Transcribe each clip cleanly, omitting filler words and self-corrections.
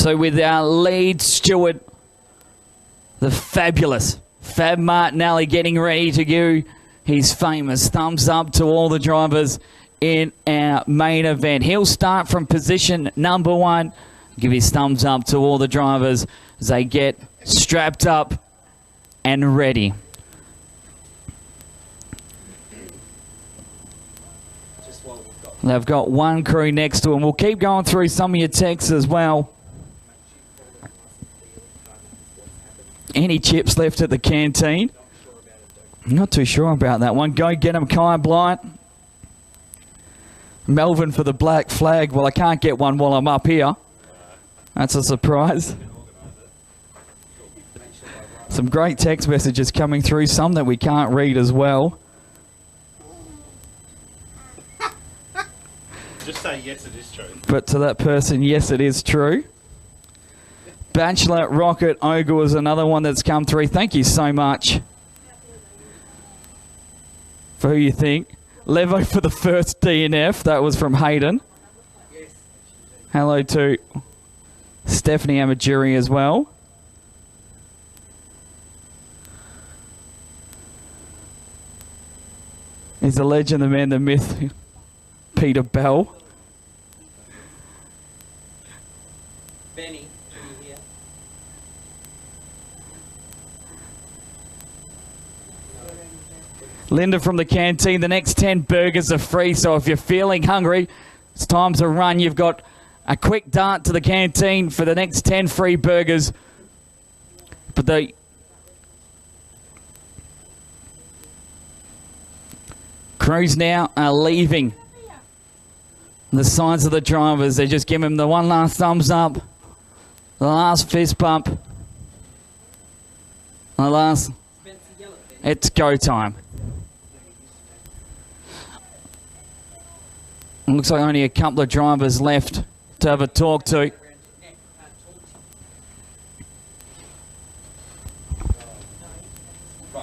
So with our lead steward, the fabulous Fab Martinelli, getting ready to give his famous thumbs up to all the drivers in our main event. He'll start from position number 1, give his thumbs up to all the drivers as they get strapped up and ready. They've got one crew next to him. We'll keep going through some of your texts as well. Any chips left at the canteen? Not too sure about that one. Go get them, Kai Blight. Melvin for the black flag. Well, I can't get one while I'm up here. That's a surprise. Some great text messages coming through, some that we can't read as well. Just say yes, it is true. But to that person, yes, it is true. Bachelor Rocket Ogre was another one that's come through. Thank you so much for who you think. Levo for the first DNF. That was from Hayden. Hello to Stephanie Amajuri as well. He's the legend, the man, the myth, Peter Bell. Benny, are you here? Linda from the canteen. The next 10 burgers are free, so if you're feeling hungry, it's time to run. You've got a quick dart to the canteen for the next 10 free burgers. But the crews now are leaving the sides of the drivers. They just give him the one last thumbs up, the last fist bump, the last. It's go time. Looks like only a couple of drivers left to have a talk to. Right,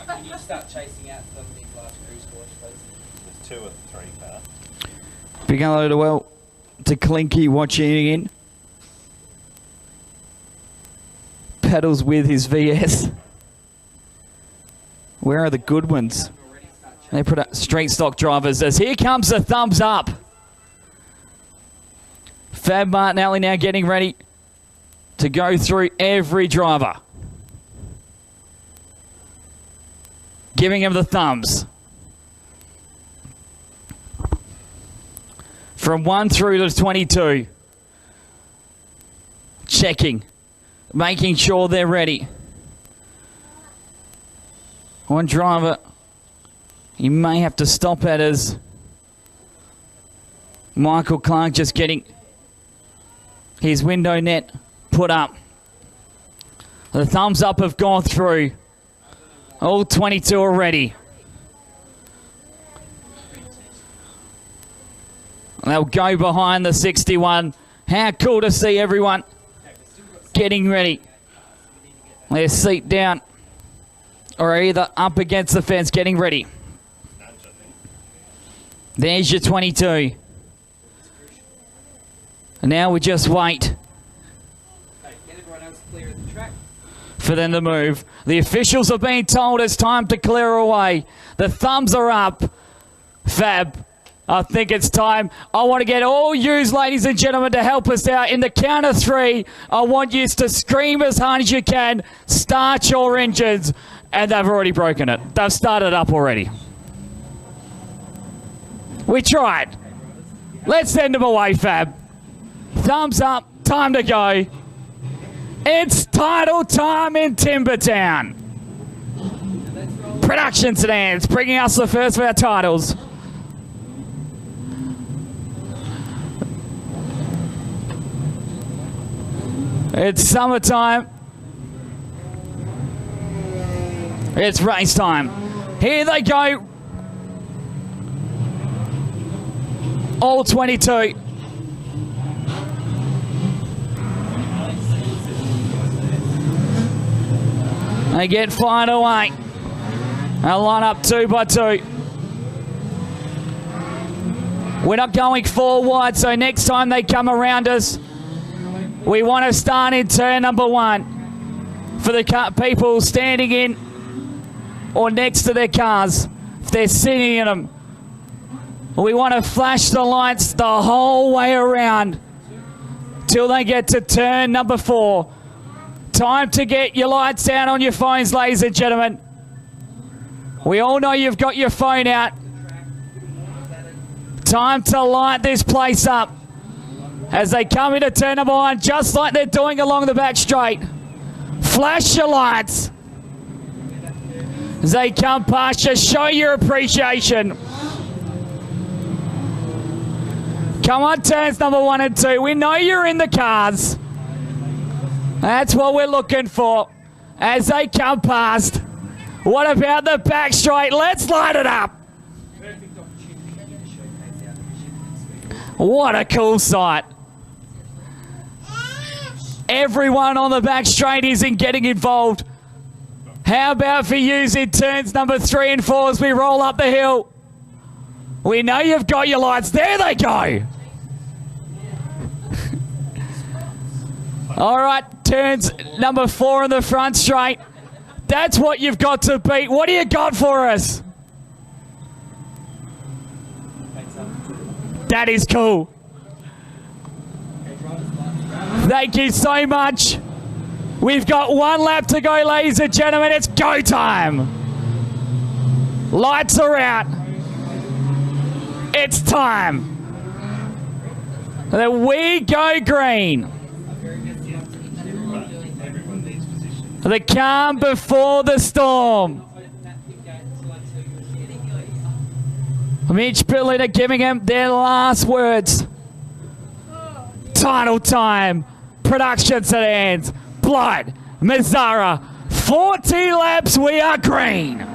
can you start chasing out some of these last crew scores, please? There's 2 or 3 cars. Big hello to Clinky watching in. Pedals with his VS. Where are the good ones? They put up street stock drivers as here comes the thumbs up. Fab Martinelli now getting ready to go through every driver. Giving him the thumbs. From 1 through to 22. Checking. Making sure they're ready. One driver, he may have to stop at as Michael Clark just getting his window net put up. The thumbs up have gone through. All 22 are ready. They'll go behind the 61. How cool to see everyone getting ready. Their seat down or either up against the fence getting ready. There's your 22. And now we just wait for them to move. The officials have been told it's time to clear away. The thumbs are up. Fab, I think it's time. I want to get all yous, ladies and gentlemen, to help us out. In the count of 3, I want you to scream as hard as you can. Start your engines. And they've already broken it. They've started up already. We tried. Let's send them away, Fab. Thumbs up. Time to go. It's title time in Timbertown. Production Sedans bringing us the first of our titles. It's summertime. It's race time. Here they go. All 22. They get fired away. They'll line up 2 by 2. We're not going 4 wide, so next time they come around us, We want to start in turn number 1 for the people standing in or next to their cars. If they're sitting in them, we want to flash the lights the whole way around till they get to turn number 4. Time to get your lights out on your phones, ladies and gentlemen. We all know you've got your phone out. Time to light this place up as they come into turn number 1, just like they're doing along the back straight. Flash your lights as they come past you. Show your appreciation. Come on, turns number 1 and 2. We know you're in the cars. That's what we're looking for as they come past. What about the back straight? Let's light it up. What a cool sight. Everyone on the back straight is getting involved. How about for you in turns number 3 and 4 as we roll up the hill? We know you've got your lights. There they go. All right, turns number 4 in the front straight. That's what you've got to beat. What do you got for us? That is cool. Thank you so much. We've got 1 lap to go, ladies and gentlemen. It's go time. Lights are out. It's time. Then we go green. The calm before the storm. Mitch Billiter giving them their last words. Title time. Production Sedans. Blood. Mazzara. 40 laps. We are green.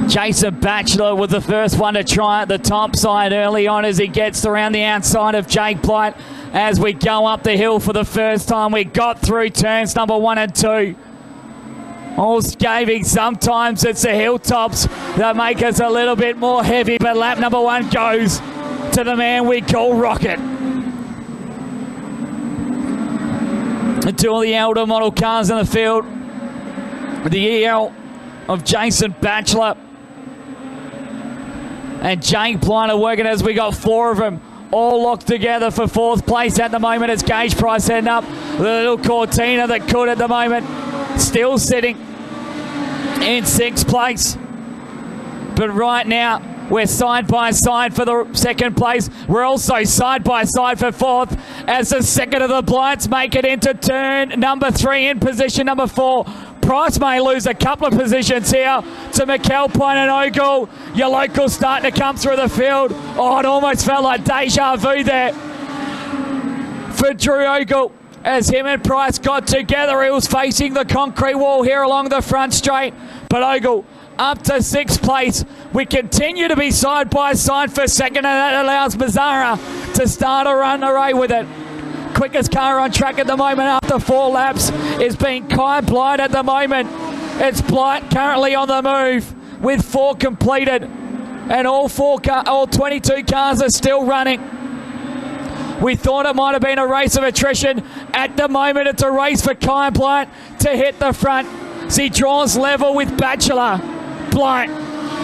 Jason Batchelor was the first one to try at the top side early on as he gets around the outside of Jake Blight. As we go up the hill for the first time, we got through turns number 1 and 2. All scathing. Sometimes it's the hilltops that make us a little bit more heavy, but lap number 1 goes to the man we call Rocket. Two of the elder model cars in the field. The EL of Jason Batchelor and Jake Blight are working as we got 4 of them all locked together for 4th place at the moment. It's Gage Price heading up. The little Cortina that could at the moment still sitting in 6th place. But right now we're side by side for the 2nd place. We're also side by side for 4th as the 2nd of the Blights make it into turn number 3 in position number 4. Price may lose a couple of positions here to McAlpine and Ogle. Your locals starting to come through the field. Oh, it almost felt like deja vu there for Drew Ogle as him and Price got together. He was facing the concrete wall here along the front straight. But Ogle up to 6th place. We continue to be side by side for 2nd, and that allows Mazzara to start a run away with it. Quickest car on track at the moment after 4 laps is being Kai Blight at the moment. It's Blight currently on the move with 4 completed, and all 22 cars are still running. We thought it might have been a race of attrition. At the moment, it's a race for Kai Blight to hit the front as he draws level with Batchelor. Blight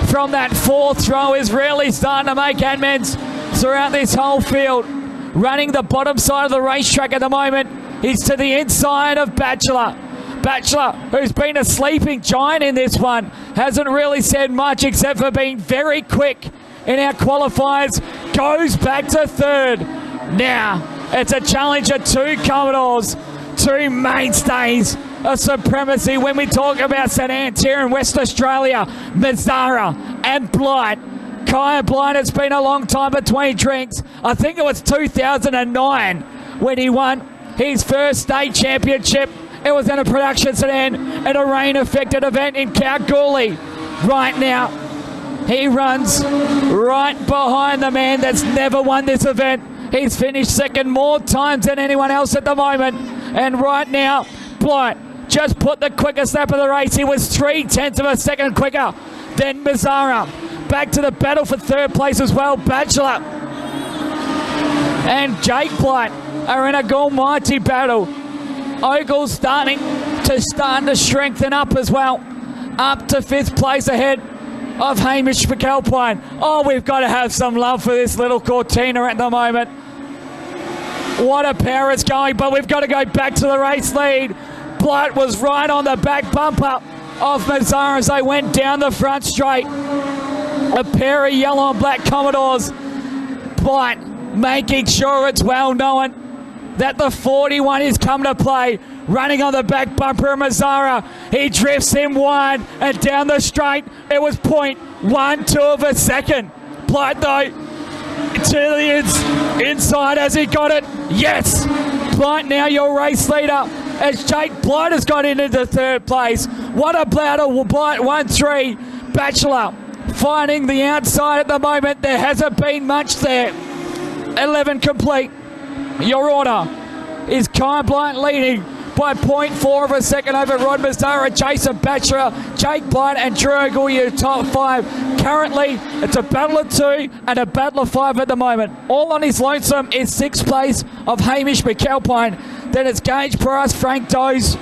from that 4th row is really starting to make amends throughout this whole field. Running the bottom side of the racetrack at the moment. He's to the inside of Batchelor. Batchelor, who's been a sleeping giant in this one, hasn't really said much except for being very quick in our qualifiers. Goes back to 3rd. Now, it's a challenge of 2 Commodores, 2 mainstays of supremacy when we talk about Sedans here in West Australia. Mazzara and Blight. Kai Blight, it's been a long time between drinks. I think it was 2009 when he won his first state championship. It was in a production sedan at a rain-affected event in Kalgoorlie. Right now, he runs right behind the man that's never won this event. He's finished 2nd more times than anyone else at the moment. And right now, Blight just put the quickest lap of the race. He was 0.3 of a second quicker than Mazzara. Back to the battle for third place as well. Bachelor and Jake Blight are in a almighty battle. Ogle's starting to strengthen up as well. Up to 5th place ahead of Hamish McAlpine. Oh, we've got to have some love for this little Cortina at the moment. What a power it's going, but we've got to go back to the race lead. Blight was right on the back bumper of Mazzara as they went down the front straight. A pair of yellow and black Commodores. Blight making sure it's well known that the 41 is come to play. Running on the back bumper of Mazzara. He drifts him wide and down the straight. It was 0.12 of a second. Blight though to the inside as he got it. Yes! Blight now your race leader as Jake Blight has got into the 3rd place. What a battle. Blight 1-3. Bachelor finding the outside at the moment. There hasn't been much there. 11 complete. Your order is Kai Blight leading by 0.4 of a second over Rod Mazzara, Jason Bachelor, Jake Blight and Drew Ogle, your top 5. Currently, it's a battle of 2 and a battle of 5 at the moment. All on his lonesome is 6th place of Hamish McAlpine. Then it's Gage Price, Frank Doze,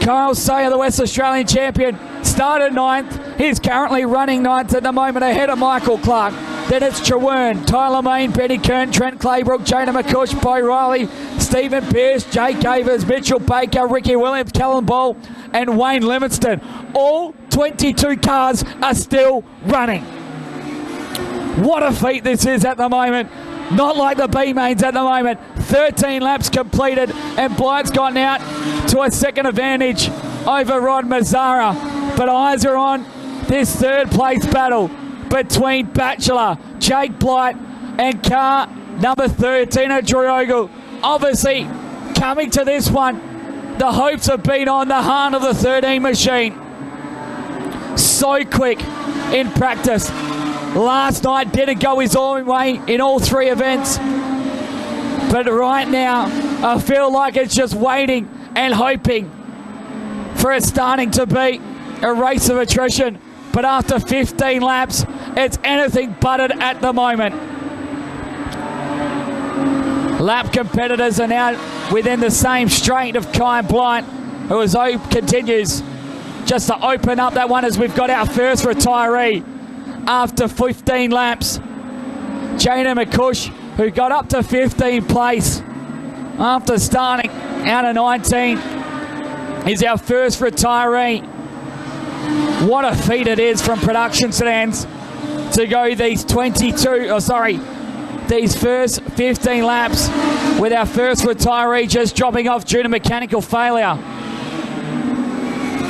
Kyle Sayer, the West Australian champion, started 9th. He's currently running 9th at the moment ahead of Michael Clark. Then it's Chawern, Tyler Main, Benny Kern, Trent Claybrook, Jada McCush, Bo Riley, Stephen Pearce, Jake Avers, Mitchell Baker, Ricky Williams, Callum Ball, and Wayne Livingston. All 22 cars are still running. What a feat this is at the moment. Not like the B-mains at the moment. 13 laps completed, and Blight's gotten out to a second advantage over Rod Mazzara. But eyes are on this 3rd place battle between Bachelor, Jake Blight, and car number 13, Drew Ogle. Obviously, coming to this one, the hopes have been on the heart of the 13 machine. So quick in practice. Last night didn't go his own way in all 3 events. But right now, I feel like it's just waiting and hoping for it starting to be a race of attrition. But after 15 laps, it's anything but it at the moment. Lap competitors are now within the same straight of Kai Blight, who continues just to open up that one as we've got our first retiree after 15 laps. Jada McCush, who got up to 15th place after starting out of 19, is our first retiree. What a feat it is from Production Sedans to go these these first 15 laps with our first retiree just dropping off due to mechanical failure.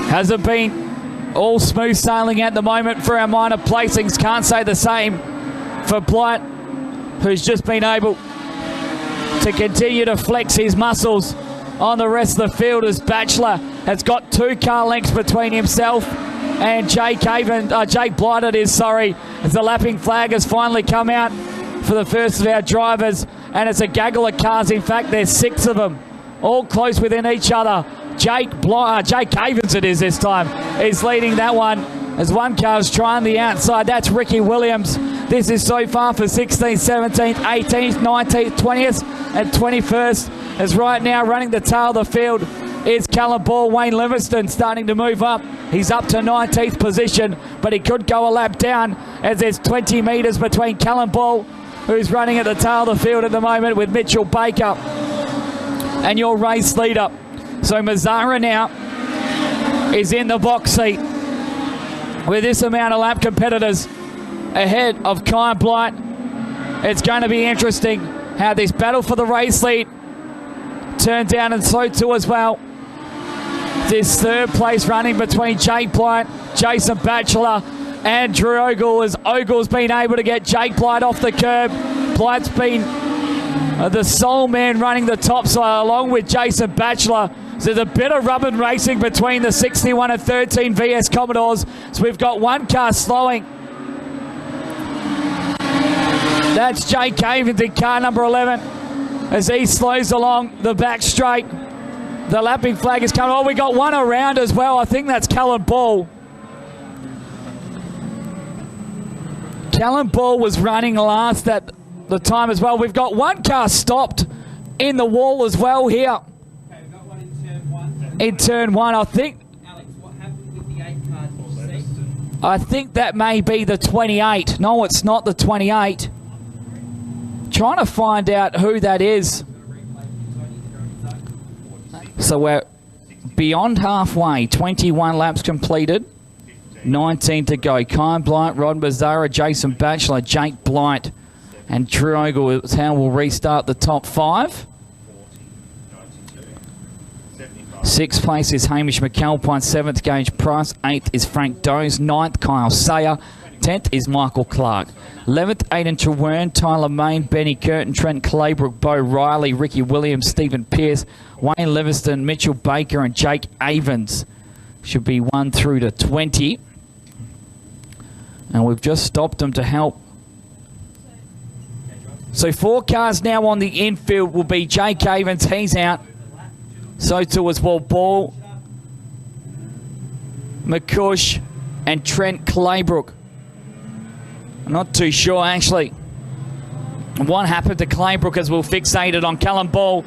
Hasn't been all smooth sailing at the moment for our minor placings. Can't say the same for Blight, who's just been able to continue to flex his muscles on the rest of the field as Bachelor has got 2 car lengths between himself and Jake Blight it is, as the lapping flag has finally come out for the first of our drivers, and it's a gaggle of cars. In fact, there's 6 of them, all close within each other. Jake Avens it is this time, is leading that one as one car's trying the outside. That's Ricky Williams. This is so far for 16th, 17th, 18th, 19th, 20th and 21st. As right now running the tail of the field is Callum Ball. Wayne Livingston starting to move up. He's up to 19th position, but he could go a lap down as there's 20 metres between Callum Ball, who's running at the tail of the field at the moment, with Mitchell Baker and your race leader. So Mazzara now is in the box seat with this amount of lap competitors ahead of Kai Blight. It's going to be interesting how this battle for the race lead turns out, and so too as well this 3rd place running between Jake Blight, Jason Bachelor and Drew Ogle, as Ogle's been able to get Jake Blight off the curb. Blight's been the sole man running the top side along with Jason Bachelor. So there's a bit of rub and racing between the 61 and 13 VS Commodores. So we've got one car slowing. That's Jake Avens in car number 11 as he slows along the back straight. The lapping flag is coming. Oh, we got one around as well. I think that's Callum Ball. Callum Ball was running last at the time as well. We've got one car stopped in the wall as well here. Okay, we've got one in turn 1. In turn 1, I think. Alex, what happened with the 8 car? Did you see? I think that may be the 28. No, it's not the 28. Trying to find out who that is. So we're beyond halfway. 21 laps completed. 19 to go. Kyle Blight, Rod Mazzara, Jason Batchelor, Jake Blight, and Drew Ogle is how we'll restart the top 5. 6th place is Hamish McAlpine. 7th, Gage Price. 8th is Frank Doze. 9th, Kyle Sayer. 10th is Michael Clark. 11th, Aidan Trewern, Tyler Main, Benny Curtin, Trent Claybrook, Bo Riley, Ricky Williams, Stephen Pearce, Wayne Livingston, Mitchell Baker, and Jake Avens. Should be 1 through to 20. And we've just stopped them to help. So 4 cars now on the infield will be Jake Avens. He's out. So too as well Ball, McCush, and Trent Claybrook. I'm not too sure actually what happened to Claybrook as we'll fixate it on Callum Ball.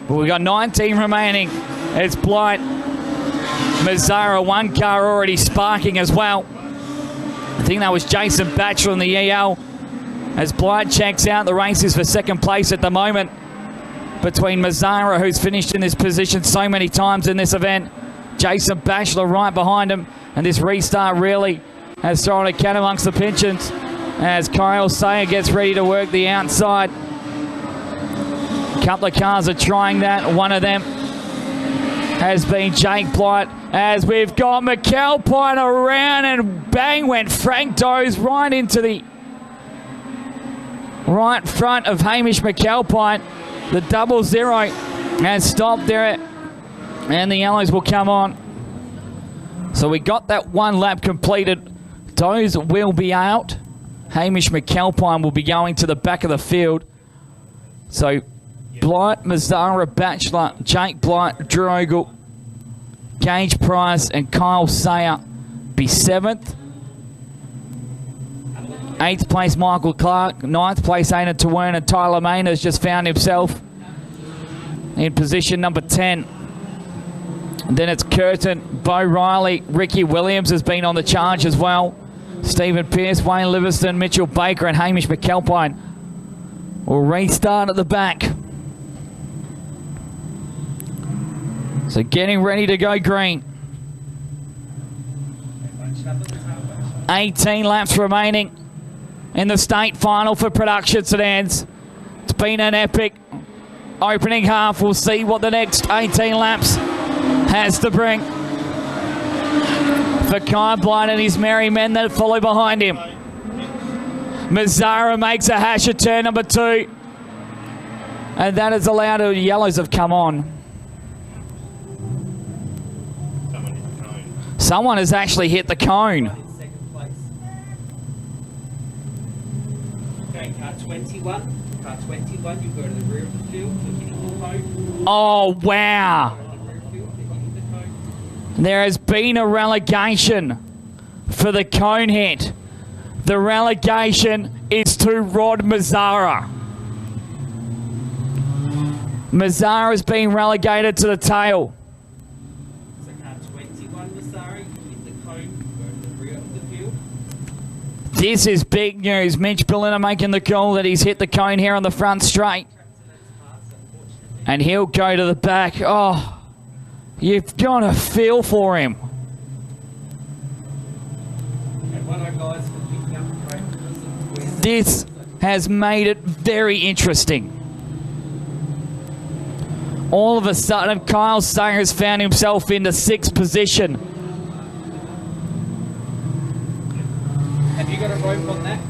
But we've got 19 remaining. It's Blight. Mazzara, 1 car already sparking as well. I think that was Jason Batchelor in the EL. As Blight checks out, the race is for 2nd place at the moment between Mazzara, who's finished in this position so many times in this event. Jason Batchelor right behind him. And this restart really has thrown a cat amongst the pigeons as Kyle Sayer gets ready to work the outside. A couple of cars are trying that. One of them has been Jake Blight, as we've got McAlpine around, and bang went Frank Doze right into the right front of Hamish McAlpine. The 00 has stopped there, and the yellows will come on. So we got that 1 lap completed. Doze will be out. Hamish McAlpine will be going to the back of the field. So Blight, Mazzara, Batchelor, Jake Blight, Drew Ogle, Gage Price, and Kyle Sayer be 7th. 8th place, Michael Clark. 9th place, Aidan Trewern, and Tyler Main has just found himself in position number 10. And then it's Curtin, Bo Riley, Ricky Williams has been on the charge as well. Stephen Pearce, Wayne Livingston, Mitchell Baker, and Hamish McAlpine will restart at the back. So getting ready to go green. 18 laps remaining in the state final for production sedans. It's been an epic opening half. We'll see what the next 18 laps has to bring for Kyle Blight and his merry men that follow behind him. Mazzara makes a hash at turn number 2, and that has allowed the yellows have come on. Someone has actually hit the cone. Okay, car 21. Car 21, you go to the rear of the field for hitting the cone. Oh, wow. There has been a relegation for the cone hit. The relegation is to Rod Mazzara. Mazzara has been relegated to the tail. So car 21, Mazzara, you hit the cone, you go to the rear of the field. This is big news. Mitch Bellina making the call that he's hit the cone here on the front straight. And he'll go to the back. Oh, you've got to feel for him. This has made it very interesting. All of a sudden, Kyle Sayer has found himself in the 6th position. Have you got a rope on that?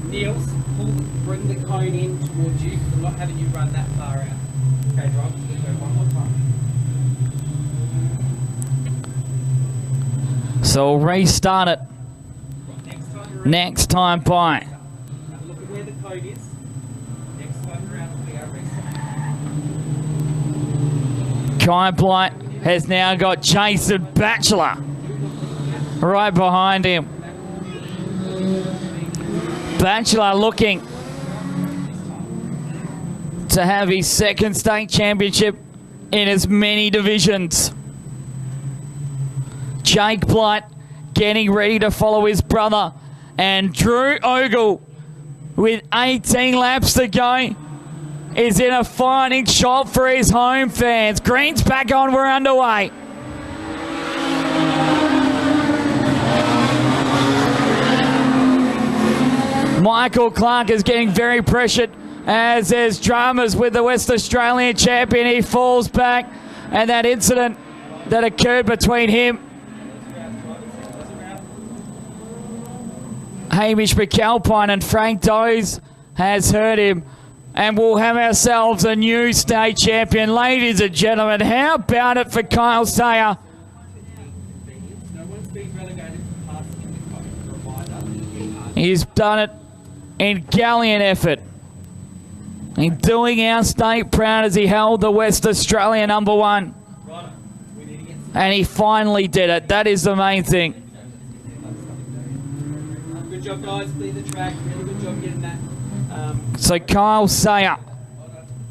Niels, bring the cone in towards you. I'm not having you run that far out. Okay, Rob, we'll go one more time. So we'll restart it. Next time by. Look at where the cone is. Kai Blight has now got Jason Batchelor right behind him. Batchelor looking to have his second state championship in as many divisions. Jake Blight getting ready to follow his brother, and Drew Ogle with 18 laps to go is in a fighting shot for his home fans. Green's back on, we're underway. Michael Clark is getting very pressured as there's dramas with the West Australian champion. He falls back, and that incident that occurred between him, Hamish McAlpine, and Frank Doze has hurt him, and we'll have ourselves a new state champion. Ladies and gentlemen, how about it for Kyle Sayer? He's done it in gallant effort, in doing our state proud as he held the West Australia #1. And he finally did it. That is the main thing. Good job, guys. Clear the track. Really good job getting that. So Kyle Sayer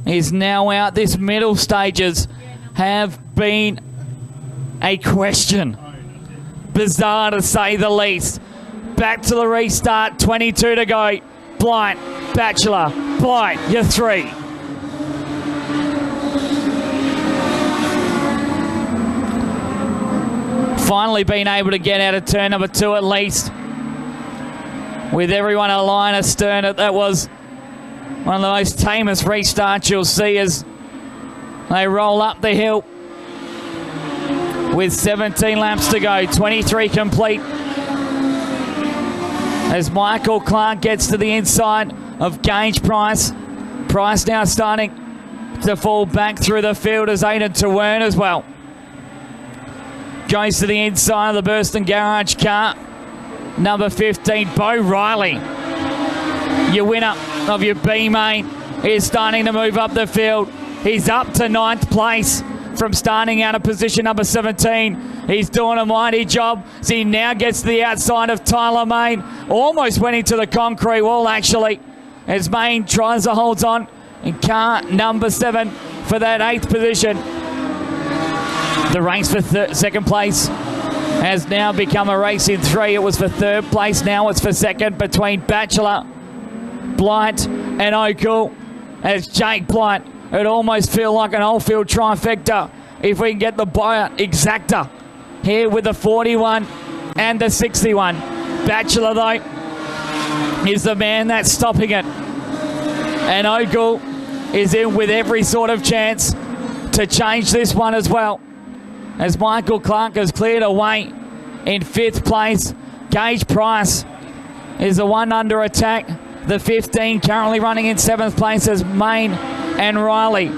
is now out. This middle stages have been a question. Bizarre to say the least. Back to the restart. 22 to go. Blight, Batchelor, Blight, you're 3. Finally been able to get out of turn number 2 at least. With everyone a line astern, that was one of the most tamest restarts you'll see as they roll up the hill. With 17 laps to go, 23 complete. As Michael Clark gets to the inside of Gage Price. Price now starting to fall back through the field as Aidan Tawern as well. Goes to the inside of the Burston Garage car. Number 15, Bo Riley. Your winner of your B main is starting to move up the field. He's up to 9th place from starting out of position number 17. He's doing a mighty job. So he now gets to the outside of Tyler Main. Almost went into the concrete wall, actually. As Main tries to hold on in car number 7 for that 8th position. The race for second place has now become a race in 3. It was for 3rd place. Now it's for 2nd between Batchelor, Blight and Ogle. As Jake Blight, it almost feels like an old-field trifecta if we can get the buyer exacta here with the 41 and the 61. Batchelor, though, is the man that's stopping it. And Ogle is in with every sort of chance to change this one as well. As Michael Clark has cleared away in 5th place. Gage Price is the one under attack. The 15 currently running in 7th place as Main and Riley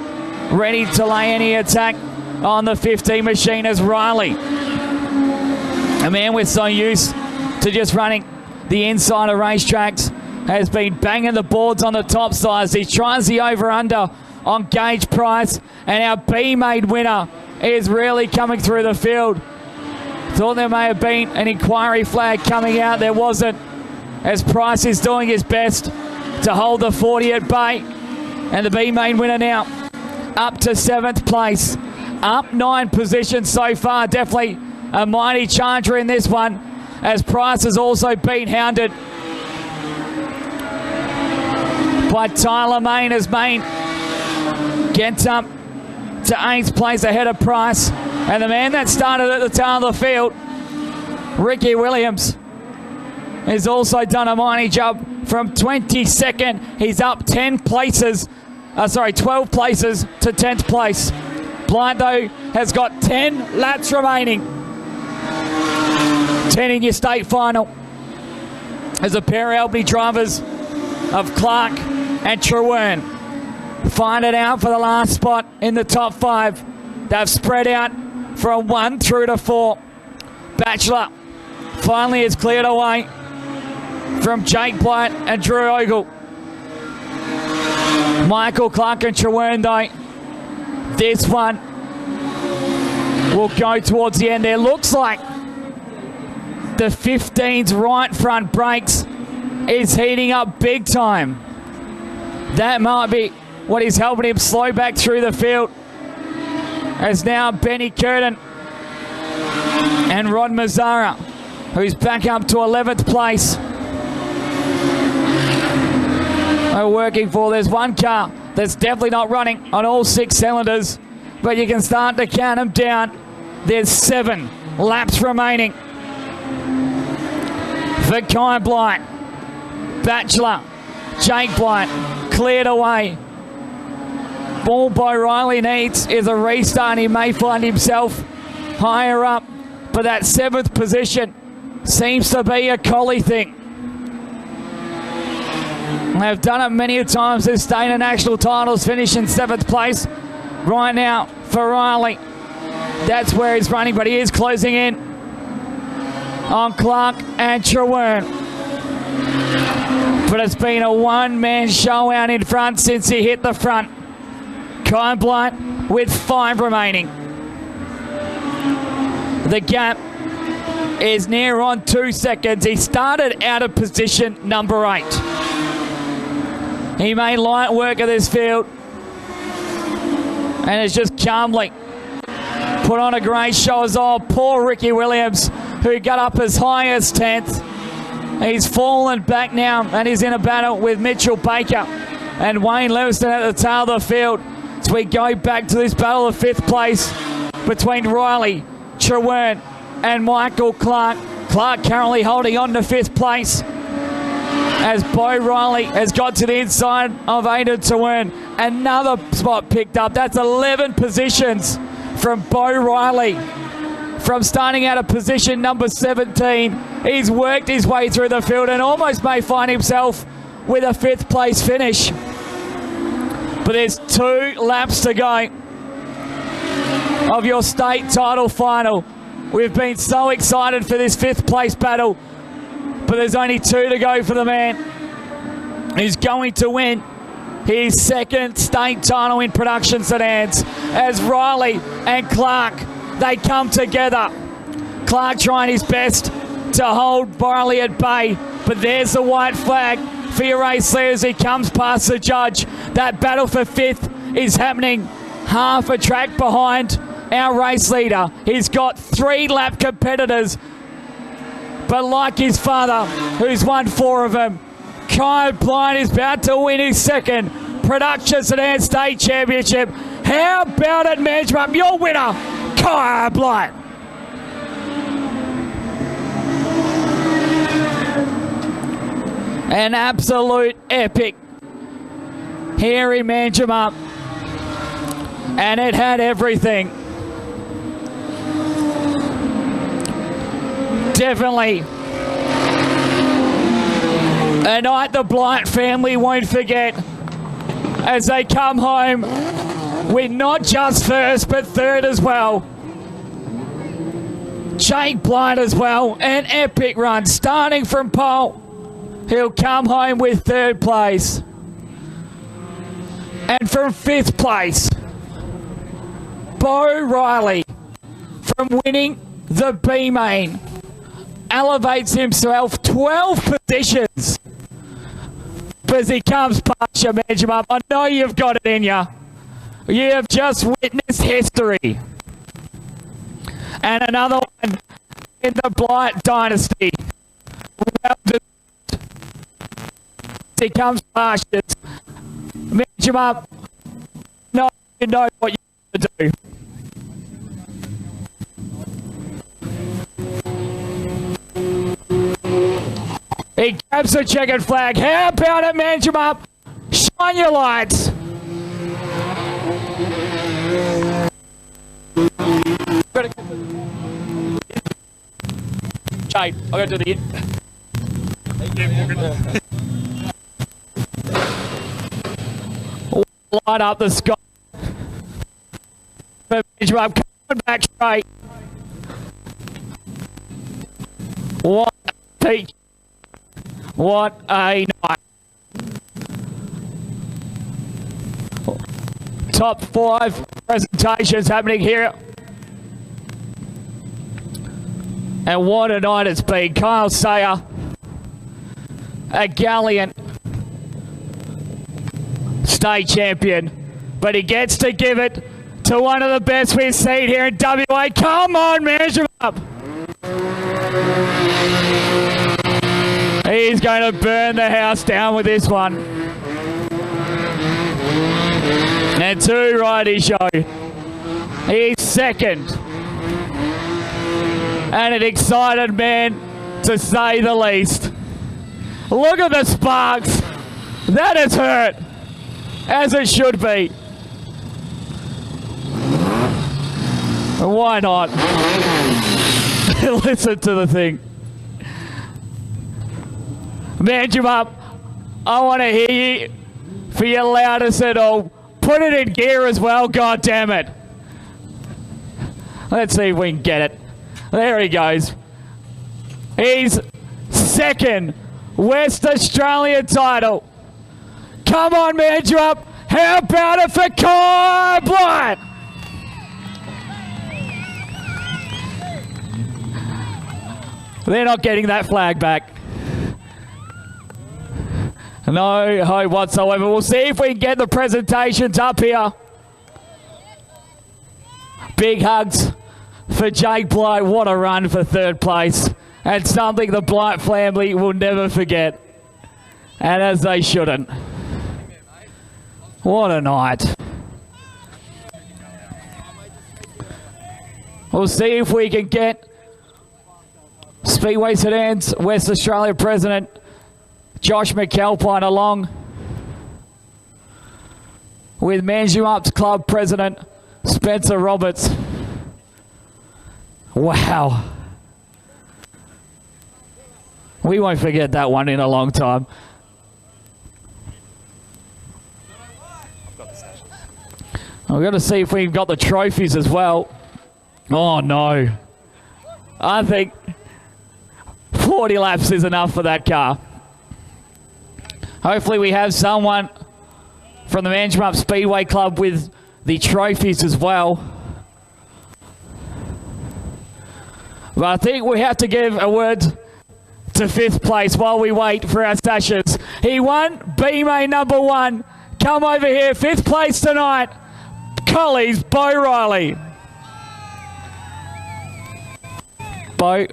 ready to lay any attack on the 15 machine as Riley, a man we're so used to just running the inside of racetracks, has been banging the boards on the top sides. He tries the over-under on Gage Price, and our B-made winner is really coming through the field. Thought there may have been an inquiry flag coming out. There wasn't, as Price is doing his best to hold the 40 at bay. And the B-main winner now up to 7th place. Up 9 positions so far. Definitely a mighty charger in this one, as Price has also been hounded by Tyler Main, as Main gets up to 8th place ahead of Price. And the man that started at the tail of the field, Ricky Williams, has also done a mighty job from 22nd. He's up 12 places to 10th place. Blind, though, has got 10 laps remaining. 10 in your state final. As a pair of Albany drivers of Clark and Trawern find it out for the last spot in the top 5. They've spread out from 1 through to 4. Batchelor finally is cleared away from Jake Blight and Drew Ogle. Michael Clark and Trawern, though, this one will go towards the end there. Looks like the 15's right front brakes is heating up big time. That might be what is helping him slow back through the field. As now Benny Curtin and Rod Mazzara, who's back up to 11th place, are working for. There's one car that's definitely not running on all 6 cylinders, but you can start to count them down. There's 7 laps remaining for Kai Blight. Batchelor, Jake Blight cleared away. All Bo Riley needs is a restart. He may find himself higher up, but that 7th position seems to be a collie thing. They've done it many a times. They've stayed in national titles, finishing 7th place. Right now for Riley, that's where he's running, but he is closing in on Clark and Trewern. But it's been a one-man show out in front since he hit the front. Kai Blight with 5 remaining. The gap is near on 2 seconds. He started out of position number 8. He made light work of this field and has just calmly put on a great show as well. Poor Ricky Williams, who got up as high as 10th. He's fallen back now and he's in a battle with Mitchell Baker and Wayne Lewiston at the tail of the field. So we go back to this battle of 5th place between Riley, Trewern and Michael Clark. Clark currently holding on to 5th place as Bo Riley has got to the inside of Aidan Trewern. Another spot picked up. That's 11 positions from Bo Riley. From starting out of position number 17, he's worked his way through the field and almost may find himself with a 5th place finish. But there's 2 laps to go of your state title final. We've been so excited for this 5th place battle, but there's only 2 to go for the man who's going to win his 2nd state title in production sedans. As Riley and Clark, they come together. Clark trying his best to hold Riley at bay, but there's the white flag for your race leader as he comes past the judge. That battle for 5th is happening half a track behind our race leader. He's got 3 lap competitors, but like his father, who's won 4 of them, Kai Blight is about to win his 2nd production sedan state championship. How about it, Management? Your winner, Kai Blight. An absolute epic here in Manjimup, and it had everything. Definitely a night the Blight family won't forget as they come home with not just 1st but 3rd as well. Jake Blight as well, an epic run starting from pole. He'll come home with 3rd place. And from 5th place, Bo Riley, from winning the B main, elevates himself 12 positions as he comes past your Manjimup. I know you've got it in you. You have just witnessed history. And another one in the Blight dynasty. Well deserved. He comes past us. Manjimup, no, you know what you have to do. He grabs the checkered flag. How about it, Manjimup? Shine your lights. Jade, I'll go to the light up the sky. Manjimup coming back straight. What a peak. What a night. Top 5 presentations happening here And what a night it's been. Kyle Sayer, a gallant state champion, but he gets to give it to one of the best we've seen here in WA. Come on, measure him up. He's going to burn the house down with this one. And 2 righty show. He's second. And an excited man, to say the least. Look at the sparks. That has hurt, as it should be. Why not? Listen to the thing. Manage up. I want to hear you for your loudest at all. Put it in gear as well, god damn it. Let's see if we can get it. There he goes. He's second West Australian title. Come on, manage up. How about it for Kai Blight? They're not getting that flag back. No hope whatsoever. We'll see if we can get the presentations up here. Big hugs for Jake Blight. What a run for 3rd place. And something the Blight family will never forget. And as they shouldn't. What a night. We'll see if we can get Speedway Sedans West Australia President Josh McAlpine along with Manju Up's Club President Spencer Roberts. Wow. We won't forget that one in a long time. We've got to see if we've got the trophies as well. Oh no. I think 40 laps is enough for that car. Hopefully we have someone from the Manjimup Speedway Club with the trophies as well. But I think we have to give a word to 5th place while we wait for our sashes. He won B-Main number 1. Come over here, 5th place tonight. Colley's Bo Riley. Bo,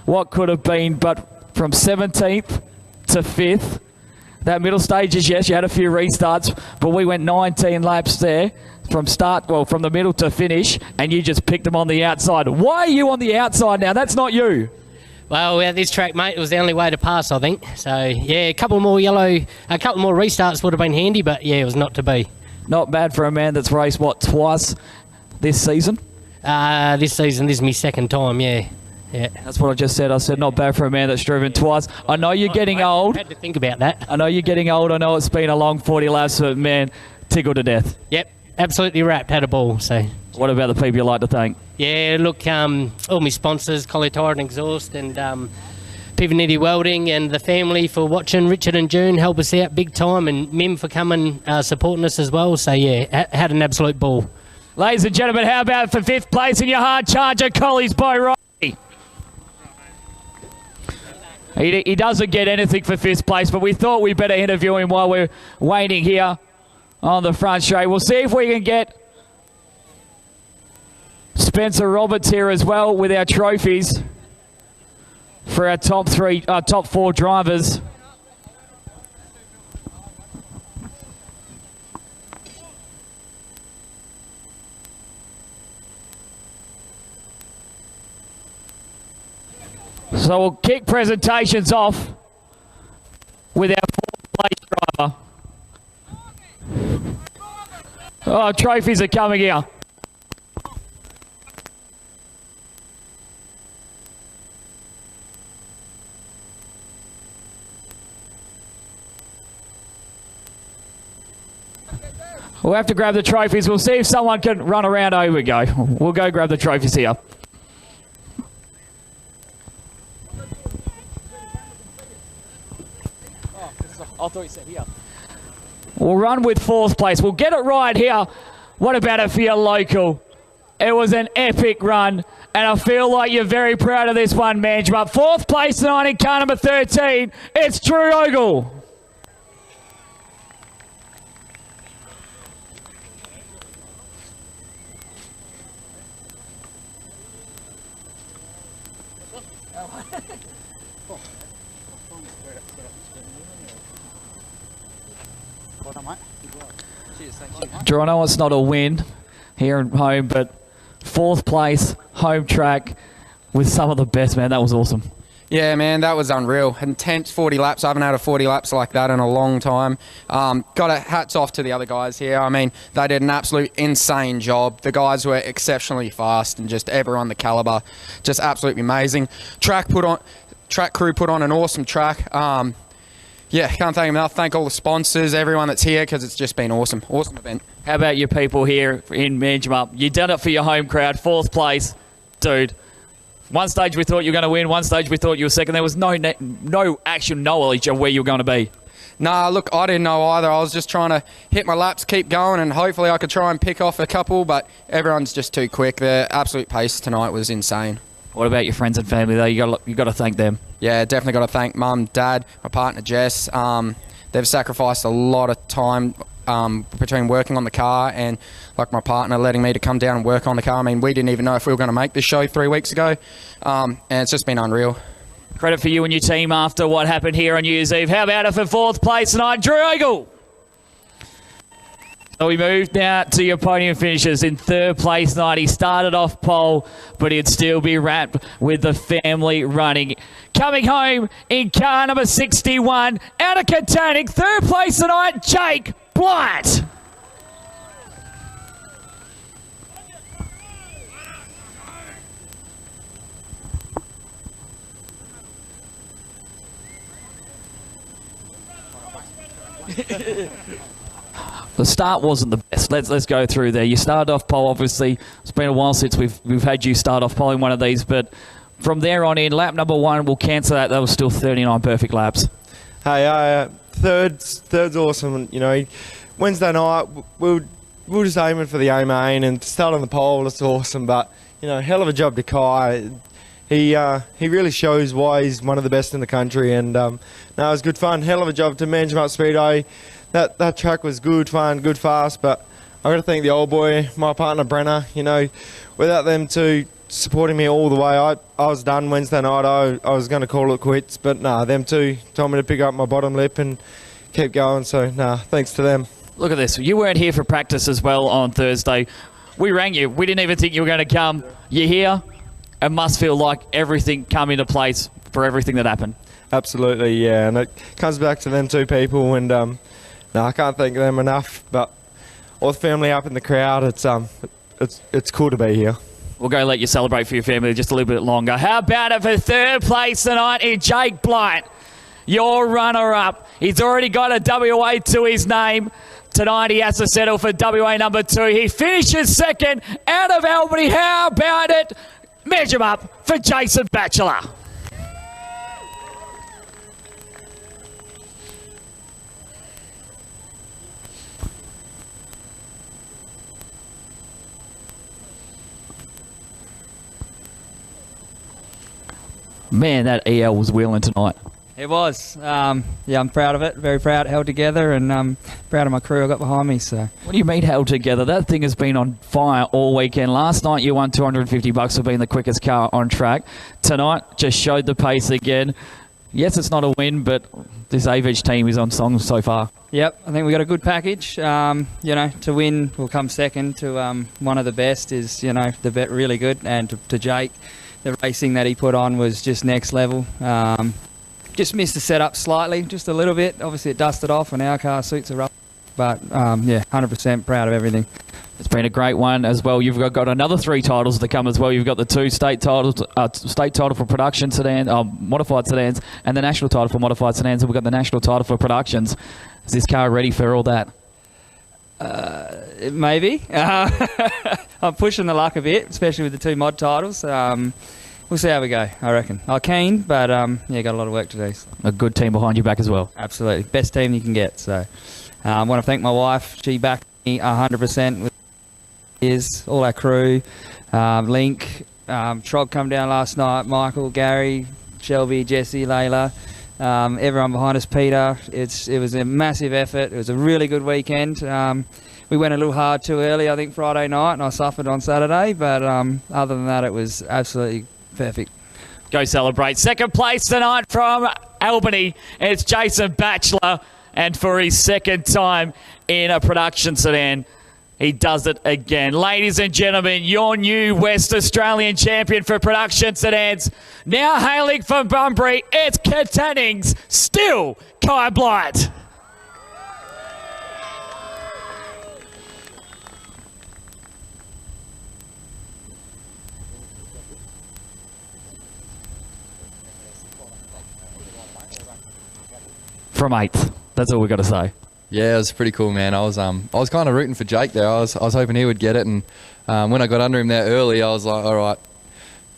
what could have been, but from 17th to 5th. That middle stages, yes, you had a few restarts, but we went 19 laps there from start, well, from the middle to finish, and you just picked them on the outside. Why are you on the outside now? That's not you. Well, at this track, mate, it was the only way to pass, I think. So, yeah, a couple more restarts would have been handy, but, yeah, it was not to be. Not bad for a man that's raced, what, twice this season? This is my 2nd time, yeah. Yeah. That's what I just said. I said not bad for a man that's driven twice. I know you're getting old. I had to think about that. I know you're getting old. I know it's been a long 40 laps, but man, tickled to death. Yep, absolutely wrapped. Had a ball. So. What about the people you like to thank? Yeah, look, all my sponsors, Collie Tire and Exhaust, and Pivanetti Welding, and the family for watching. Richard and June help us out big time, and Mim for coming, supporting us as well. So yeah, had an absolute ball. Ladies and gentlemen, how about for 5th place in your hard charger, Colley's Bo Riley? He doesn't get anything for 5th place, but we thought we better interview him while we're waiting here on the front straight. We'll see if we can get Spencer Roberts here as well with our trophies for our top 4 drivers. So we'll kick presentations off with our 4th place driver. Oh, trophies are coming here. We'll have to grab the trophies. We'll see if someone can run around. Over we go. We'll go grab the trophies here. I thought you said here. We'll run with 4th place. We'll get it right here. What about it for your local It was an epic run, and I feel like you're very proud of this one, Manj. But 4th place tonight in car number 13, it's Drew Ogle. Drew, I know it's not a win here at home, but 4th place, home track, with some of the best, man. That was awesome. Yeah, man, that was unreal. Intense 40 laps. I haven't had a 40 laps like that in a long time. Hats off to the other guys here. I mean, they did an absolute insane job. The guys were exceptionally fast and just everyone the caliber. Just absolutely amazing. Track crew put on an awesome track. Yeah, can't thank them enough. Thank all the sponsors, everyone that's here, because it's just been awesome. Awesome event. How about your people here in Manjimup? You done it for your home crowd, 4th place. Dude, one stage we thought you were going to win, one stage we thought you were second. There was no actual knowledge of where you were going to be. Nah, look, I didn't know either. I was just trying to hit my laps, keep going, and hopefully I could try and pick off a couple, but everyone's just too quick. The absolute pace tonight was insane. What about your friends and family, though? You got to thank them. Yeah, definitely got to thank Mum, Dad, my partner Jess. They've sacrificed a lot of time between working on the car and like my partner letting me to come down and work on the car. I mean, we didn't even know if we were going to make this show 3 weeks ago, and it's just been unreal. Credit for you and your team after what happened here on New Year's Eve. How about it for 4th place tonight, Drew Ogle? So we moved now to your podium finishers. In 3rd place tonight, he started off pole, but he'd still be wrapped with the family running. Coming home in car number 61, out of Catanic, 3rd place tonight, Jake Blight. The start wasn't the best. Let's go through there. You started off pole, obviously. It's been a while since we've had you start off pole in one of these, but from there on in, lap number 1, we'll cancel that. That was still 39 perfect laps. Hey, third's awesome. You know, Wednesday night we were just aiming for the A main and to start on the pole. It's awesome, but you know, hell of a job to Kai. He really shows why he's one of the best in the country, and no, it was good fun. Hell of a job to Manjimup Speedway. That track was good fun, good fast, but I got to thank the old boy, my partner Brenner. You know, without them two supporting me all the way, I was done Wednesday night. I was going to call it quits, but nah, them two told me to pick up my bottom lip and keep going. So nah, thanks to them. Look at this. You weren't here for practice as well on Thursday. We rang you. We didn't even think you were going to come. You're here. It must feel like everything come into place for everything that happened. Absolutely, yeah, and it comes back to them two people, and no, I can't thank them enough. But all the family up in the crowd, it's cool to be here. We'll go let you celebrate for your family just a little bit longer. How about it for 3rd place tonight in Jake Blight, your runner-up. He's already got a WA to his name. Tonight he has to settle for WA number 2. He finishes 2nd out of Albany. How about it? Measure up for Jason Batchelor. Man, that EL was wheeling tonight. It was. Yeah, I'm proud of it. Very proud. Held together, and proud of my crew I got behind me. So. What do you mean held together? That thing has been on fire all weekend. Last night you won $250 for being the quickest car on track. Tonight just showed the pace again. Yes, it's not a win, but this AVH team is on song so far. Yep, I think we got a good package. You know, to win, we'll come second to one of the best is, you know, the bet really good, and to Jake. The racing that he put on was just next level. Just missed the setup slightly, just a little bit. Obviously it dusted off and our car suits are rough. But yeah, 100% proud of everything. It's been a great one as well. You've got another 3 titles to come as well. You've got the 2 state titles, state title for production sedans, modified sedans, and the national title for modified sedans. And we've got the national title for productions. Is this car ready for all that? Maybe. I'm pushing the luck a bit, especially with the 2 mod titles. We'll see how we go, I reckon. I'm keen, but yeah, got a lot of work to do. A good team behind you back as well. Absolutely. Best team you can get. So I want to thank my wife. She backed me 100% with is, all our crew, Link, Trog come down last night, Michael, Gary, Shelby, Jesse, Layla, everyone behind us, Peter. It was a massive effort. It was a really good weekend. We went a little hard too early, I think, Friday night, and I suffered on Saturday, but other than that, it was absolutely perfect. Go celebrate. Second place tonight from Albany, it's Jason Batchelor, and for his second time in a production sedan, he does it again. Ladies and gentlemen, your new West Australian champion for production sedans, now hailing from Bunbury, it's Kataning's still Kai Blight. From 8th. That's all we got to say. Yeah, it was pretty cool, man. I was kind of rooting for Jake there. I was hoping he would get it, and when I got under him there early, I was like, all right,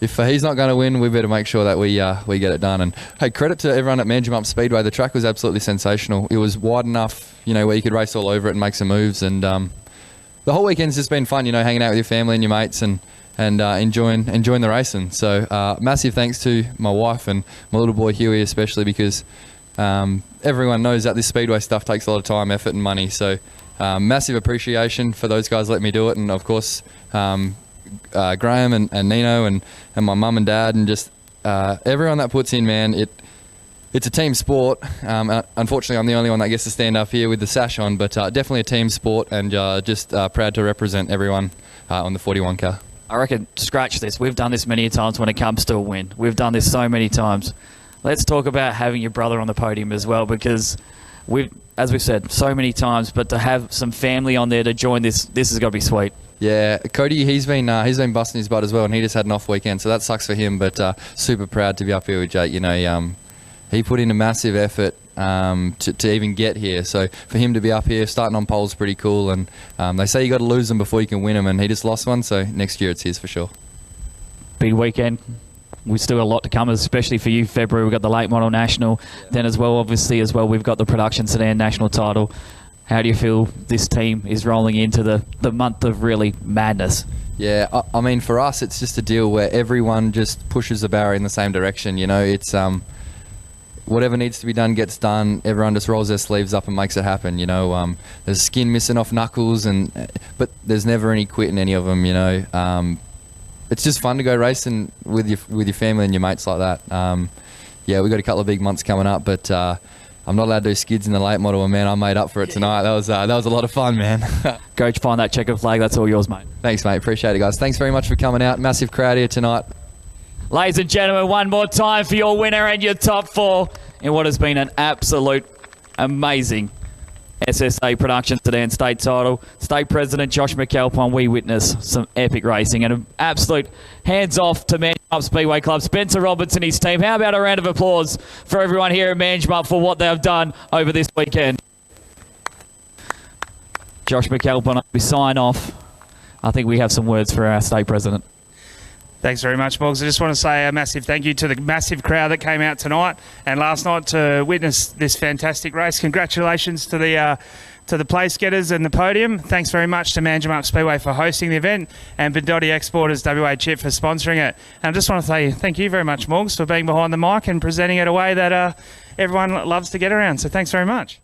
if he's not going to win, we better make sure that we get it done. And hey, credit to everyone at Manjimup Speedway. The track was absolutely sensational. It was wide enough, you know, where you could race all over it and make some moves. And the whole weekend's just been fun, you know, hanging out with your family and your mates and enjoying the racing. So massive thanks to my wife and my little boy Huey especially, because everyone knows that this speedway stuff takes a lot of time, effort and money, so massive appreciation for those guys letting me do it, and of course Graham and Nino and my mum and dad, and just everyone that puts in, man. It's a team sport. Unfortunately, I'm the only one that gets to stand up here with the sash on, but definitely a team sport, and just proud to represent everyone on the 41 car. I reckon, scratch this, we've done this many times when it comes to a win. We've done this so many times. Let's talk about having your brother on the podium as well, because as we've said so many times, but to have some family on there to join this has got to be sweet. Yeah, Cody, he's been busting his butt as well, and he just had an off weekend, so that sucks for him. But super proud to be up here with Jake. You know, he put in a massive effort to even get here. So for him to be up here, starting on pole's pretty cool. And they say you got to lose them before you can win them, and he just lost one. So next year it's his for sure. Big weekend. We've still got a lot to come, especially for you. February, we've got the late model national. Yeah. Then as well, obviously, we've got the production sedan national title. How do you feel this team is rolling into the month of really madness? Yeah, I mean, for us, it's just a deal where everyone just pushes the barrow in the same direction. You know, it's whatever needs to be done gets done. Everyone just rolls their sleeves up and makes it happen. You know, there's skin missing off knuckles, but there's never any quit in any of them. You know. It's just fun to go racing with your family and your mates like that. Yeah, we've got a couple of big months coming up, but I'm not allowed to do skids in the late model, and man, I made up for it tonight. That was a lot of fun, man. Go find that checkered flag. That's all yours, mate. Thanks, mate. Appreciate it, guys. Thanks very much for coming out. Massive crowd here tonight. Ladies and gentlemen, one more time for your winner and your top 4 in what has been an absolute amazing SSA production sedan state title. State President Josh McAlpine, we witness some epic racing and an absolute hands-off to Manjimup Speedway Club. Spencer Roberts and his team. How about a round of applause for everyone here at Manjimup for what they have done over this weekend? Josh McAlpine, we sign off. I think we have some words for our State President. Thanks very much, Boggs. I just want to say a massive thank you to the massive crowd that came out tonight and last night to witness this fantastic race. Congratulations to the place getters and the podium. Thanks very much to Manjimup Speedway for hosting the event, and Bendotti Exporters WA Chip for sponsoring it. And I just want to say thank you very much, Morgs, for being behind the mic and presenting it a way that everyone loves to get around. So thanks very much.